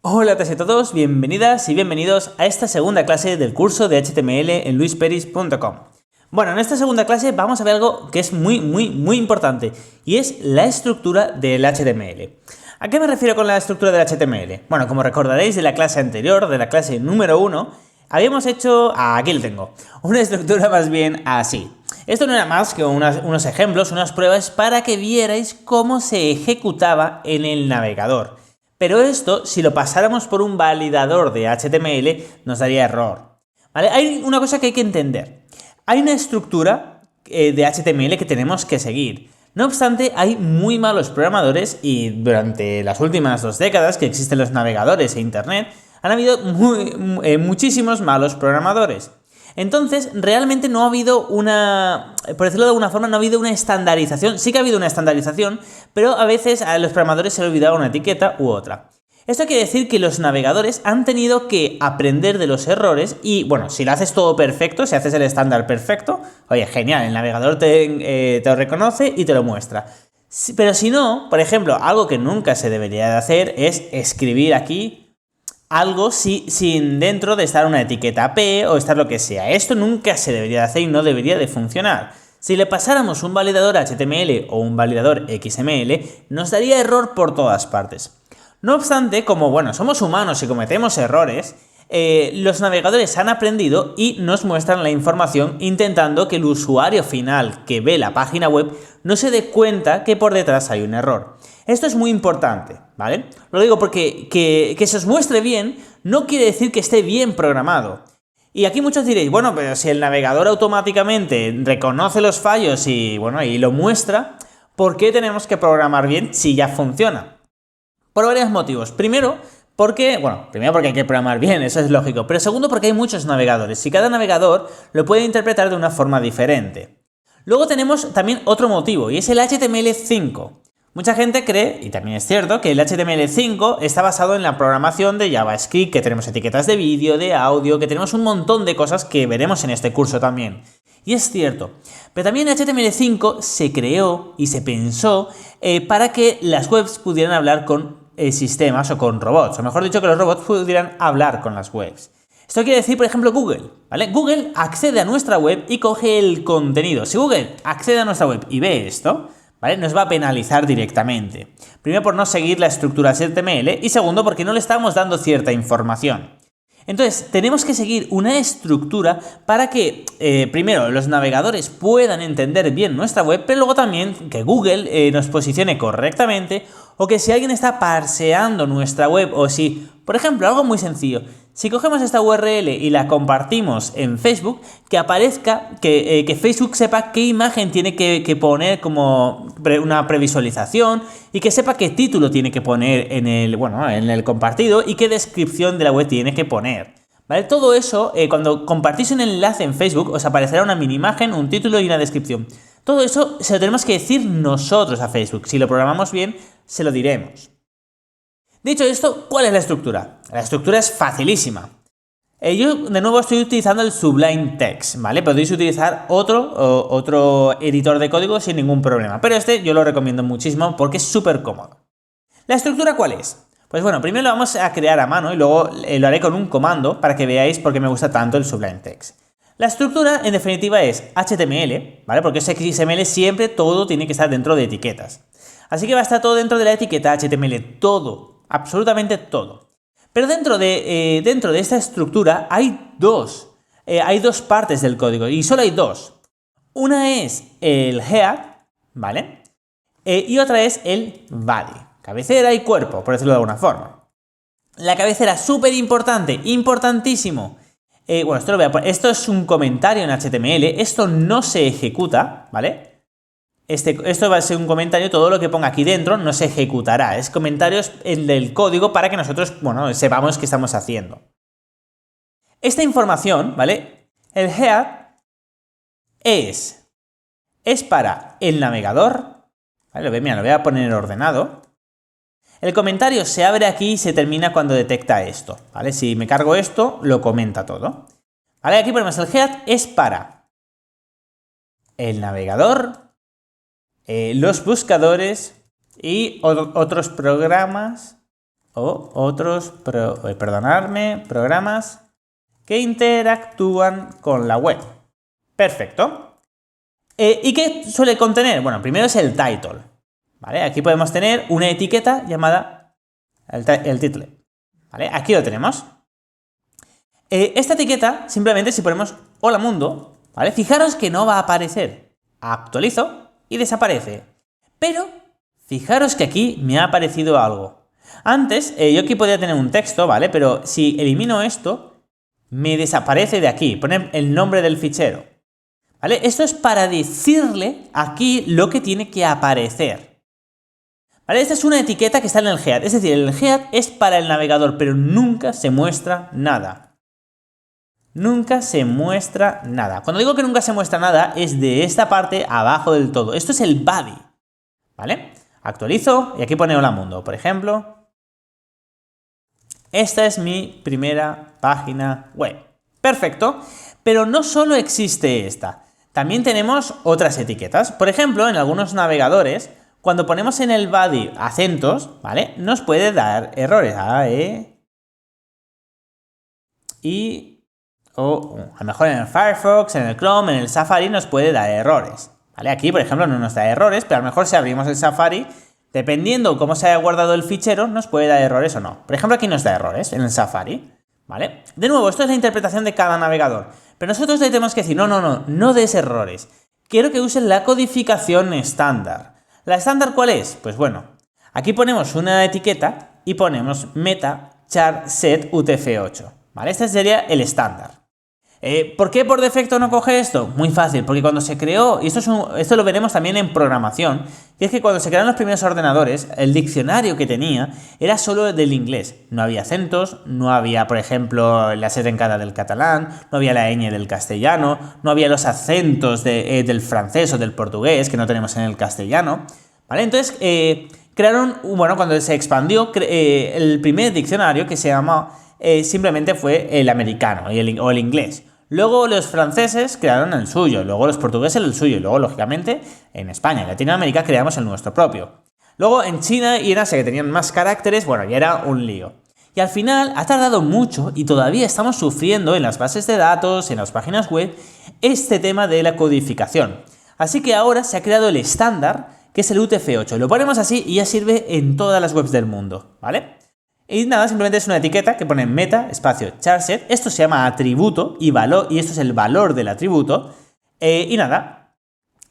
Hola a todos, bienvenidas y bienvenidos a esta segunda clase del curso de HTML en luisperis.com. Bueno, en esta segunda clase vamos a ver algo que es muy importante y es la estructura del HTML. ¿A qué me refiero con la estructura del HTML? Bueno, como recordaréis de la clase anterior, de la clase número 1, habíamos hecho, aquí lo tengo, una estructura más bien así. Esto no era más que unos ejemplos, unas pruebas para que vierais cómo se ejecutaba en el navegador. Pero esto, si lo pasáramos por un validador de HTML, nos daría error. ¿Vale? Hay una cosa que hay que entender. Hay una estructura de HTML que tenemos que seguir. No obstante, hay muy malos programadores y durante las últimas 2 décadas que existen los navegadores e Internet, han habido muchísimos malos programadores. Entonces, realmente no ha habido por decirlo de alguna forma, no ha habido una estandarización. Sí que ha habido una estandarización, pero a veces a los programadores se les olvidaba una etiqueta u otra. Esto quiere decir que los navegadores han tenido que aprender de los errores y, bueno, si lo haces todo perfecto, si haces el estándar perfecto, oye, genial, el navegador te lo reconoce y te lo muestra. Pero si no, por ejemplo, algo que nunca se debería de hacer es escribir aquí algo sin dentro de estar una etiqueta P o estar lo que sea. Esto nunca se debería de hacer y no debería de funcionar. Si le pasáramos un validador HTML o un validador XML, nos daría error por todas partes. No obstante, como somos humanos y cometemos errores, los navegadores han aprendido y nos muestran la información intentando que el usuario final que ve la página web no se dé cuenta que por detrás hay un error. Esto es muy importante, ¿vale? Lo digo porque que se os muestre bien no quiere decir que esté bien programado. Y aquí muchos diréis, bueno, pero si el navegador automáticamente reconoce los fallos y lo muestra, ¿por qué tenemos que programar bien si ya funciona? Por varios motivos. Primero porque hay que programar bien, eso es lógico. Pero segundo, porque hay muchos navegadores y cada navegador lo puede interpretar de una forma diferente. Luego tenemos también otro motivo y es el HTML5. Mucha gente cree, y también es cierto, que el HTML5 está basado en la programación de JavaScript, que tenemos etiquetas de vídeo, de audio, que tenemos un montón de cosas que veremos en este curso también. Y es cierto, pero también HTML5 se creó y se pensó para que las webs pudieran hablar con sistemas o con robots, o mejor dicho, que los robots pudieran hablar con las webs. Esto quiere decir, por ejemplo, Google, ¿vale? Google accede a nuestra web y coge el contenido. Si Google accede a nuestra web y ve esto, ¿vale? Nos va a penalizar directamente. Primero por no seguir la estructura HTML y segundo porque no le estamos dando cierta información. Entonces, tenemos que seguir una estructura para que, primero, los navegadores puedan entender bien nuestra web, pero luego también que Google nos posicione correctamente o que si alguien está parseando nuestra web o si, por ejemplo, algo muy sencillo, si cogemos esta URL y la compartimos en Facebook, que aparezca, que Facebook sepa qué imagen tiene que poner como una previsualización y que sepa qué título tiene que poner en el compartido y qué descripción de la web tiene que poner. ¿Vale? Todo eso, cuando compartís un enlace en Facebook, os aparecerá una mini imagen, un título y una descripción. Todo eso se lo tenemos que decir nosotros a Facebook. Si lo programamos bien, se lo diremos. Dicho esto, ¿cuál es la estructura? La estructura es facilísima. Yo, de nuevo, estoy utilizando el Sublime Text, ¿vale? Podéis utilizar otro editor de código sin ningún problema, pero este yo lo recomiendo muchísimo porque es súper cómodo. ¿La estructura cuál es? Pues primero lo vamos a crear a mano y luego lo haré con un comando para que veáis por qué me gusta tanto el Sublime Text. La estructura, en definitiva, es HTML, ¿vale? Porque es XML, siempre todo tiene que estar dentro de etiquetas. Así que va a estar todo dentro de la etiqueta HTML, todo, absolutamente todo. Pero dentro de esta estructura hay dos partes del código y solo hay dos. Una es el head, ¿vale? Y otra es el body, cabecera y cuerpo, por decirlo de alguna forma. La cabecera, súper importante, importantísimo. Esto es un comentario en HTML, esto no se ejecuta, ¿vale? Esto va a ser un comentario, todo lo que ponga aquí dentro no se ejecutará. Es comentarios del código para que nosotros, sepamos qué estamos haciendo. Esta información, ¿vale? El head es para el navegador, ¿vale? Mira, lo voy a poner ordenado. El comentario se abre aquí y se termina cuando detecta esto, ¿vale? Si me cargo esto, lo comenta todo. ¿Vale? Aquí ponemos el head es para el navegador, los buscadores y otros programas o otros, programas que interactúan con la web. Perfecto. ¿Y qué suele contener? Bueno, primero es el title. ¿Vale? Aquí podemos tener una etiqueta llamada el title. ¿Vale? Aquí lo tenemos. Esta etiqueta, simplemente si ponemos hola mundo, ¿vale? Fijaros que no va a aparecer. Actualizo y desaparece. Pero fijaros que aquí me ha aparecido algo. Antes, yo aquí podía tener un texto, ¿vale? Pero si elimino esto, me desaparece de aquí. Pone el nombre del fichero. ¿Vale? Esto es para decirle aquí lo que tiene que aparecer. ¿Vale? Esta es una etiqueta que está en el head. Es decir, el head es para el navegador, pero nunca se muestra nada. Nunca se muestra nada. Cuando digo que nunca se muestra nada, es de esta parte abajo del todo. Esto es el body. ¿Vale? Actualizo y aquí pone hola mundo, por ejemplo. Esta es mi primera página web. Perfecto. Pero no solo existe esta. También tenemos otras etiquetas. Por ejemplo, en algunos navegadores, cuando ponemos en el body acentos, ¿vale? Nos puede dar errores. O a lo mejor en el Firefox, en el Chrome, en el Safari nos puede dar errores. ¿Vale? Aquí, por ejemplo, no nos da errores, pero a lo mejor si abrimos el Safari, dependiendo cómo se haya guardado el fichero, nos puede dar errores o no. Por ejemplo, aquí nos da errores en el Safari. ¿Vale? De nuevo, esto es la interpretación de cada navegador. Pero nosotros le tenemos que decir, no des errores. Quiero que usen la codificación estándar. ¿La estándar cuál es? Pues bueno, aquí ponemos una etiqueta y ponemos meta char set utf8. ¿Vale? Este sería el estándar. ¿Por qué por defecto no coge esto? Muy fácil, porque cuando se creó, y esto lo veremos también en programación, que es que cuando se crearon los primeros ordenadores, el diccionario que tenía era solo del inglés. No había acentos, no había, por ejemplo, la C trencada del catalán, no había la ñ del castellano, no había los acentos del francés o del portugués, que no tenemos en el castellano. ¿Vale? Entonces, crearon, bueno, cuando se expandió, el primer diccionario que se llama, simplemente fue el americano o el inglés. Luego los franceses crearon el suyo, luego los portugueses el suyo, y luego, lógicamente, en España y Latinoamérica creamos el nuestro propio. Luego en China y en Asia, que tenían más caracteres, bueno, ya era un lío. Y al final ha tardado mucho y todavía estamos sufriendo en las bases de datos, en las páginas web, este tema de la codificación. Así que ahora se ha creado el estándar, que es el UTF-8. Lo ponemos así y ya sirve en todas las webs del mundo, ¿vale? Y nada, simplemente es una etiqueta que pone meta, espacio, charset. Esto se llama atributo y esto es el valor del atributo. Y nada,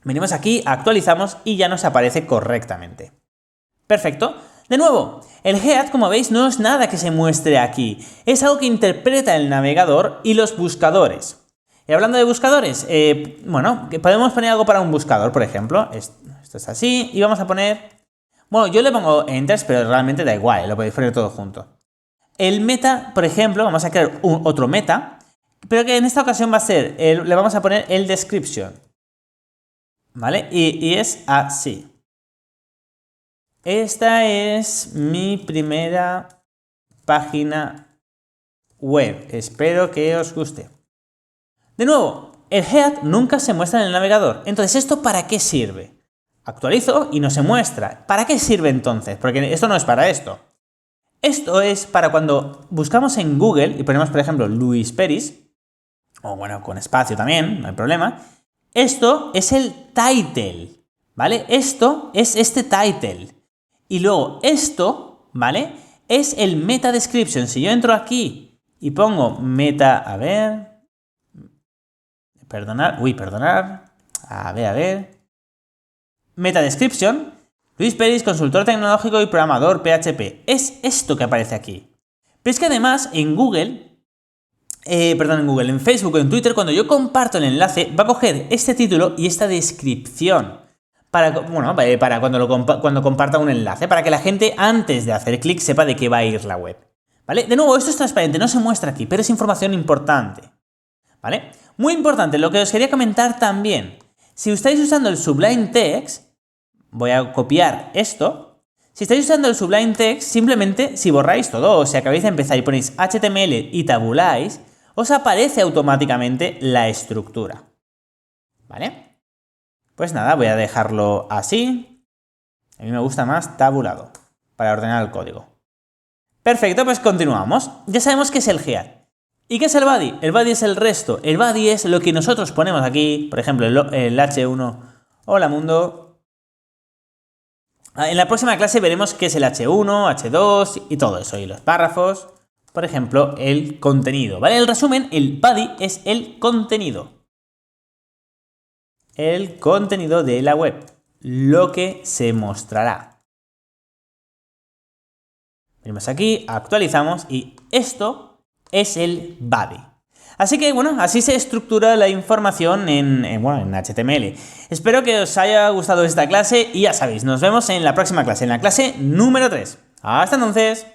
venimos aquí, actualizamos y ya nos aparece correctamente. Perfecto. De nuevo, el head, como veis, no es nada que se muestre aquí. Es algo que interpreta el navegador y los buscadores. Y hablando de buscadores, bueno, podemos poner algo para un buscador, por ejemplo. Esto es así y vamos a poner... Bueno, yo le pongo enters, pero realmente da igual, lo podéis poner todo junto. El meta, por ejemplo, vamos a crear otro meta, pero que en esta ocasión va a ser, le vamos a poner el description. ¿Vale? Y es así. Esta es mi primera página web. Espero que os guste. De nuevo, el head nunca se muestra en el navegador. Entonces, ¿esto para qué sirve? Actualizo y no se muestra. ¿Para qué sirve entonces? Porque esto no es para esto. Esto es para cuando buscamos en Google y ponemos, por ejemplo, Luis Peris, o bueno, con espacio también, no hay problema. Esto es el title, ¿vale? Esto es este title. Y luego esto, ¿vale? Es el meta description. Si yo entro aquí y pongo meta, a ver... Perdonar. A ver... Meta description, Luis Peris, consultor tecnológico y programador PHP. Es esto que aparece aquí. Pero es que además en en Facebook o en Twitter, cuando yo comparto el enlace, va a coger este título y esta descripción. Para cuando comparta un enlace, para que la gente antes de hacer clic sepa de qué va a ir la web. ¿Vale? De nuevo, esto es transparente, no se muestra aquí, pero es información importante. ¿Vale? Muy importante, lo que os quería comentar también. Si estáis usando el Sublime Text, voy a copiar esto. Si estáis usando el Sublime Text, simplemente si borráis todo, o si acabáis de empezar y ponéis HTML y tabuláis, os aparece automáticamente la estructura. ¿Vale? Pues nada, voy a dejarlo así. A mí me gusta más tabulado, para ordenar el código. Perfecto, pues continuamos. Ya sabemos qué es el head. ¿Y qué es el body? El body es el resto. El body es lo que nosotros ponemos aquí, por ejemplo, el H1. Hola mundo. En la próxima clase veremos qué es el H1, H2 y todo eso, y los párrafos. Por ejemplo, el contenido, ¿vale? El resumen, el body es el contenido. El contenido de la web, lo que se mostrará. Venimos aquí, actualizamos y esto es el body. Así que bueno, así se estructura la información en HTML. Espero que os haya gustado esta clase y ya sabéis, nos vemos en la próxima clase, en la clase número 3. Hasta entonces.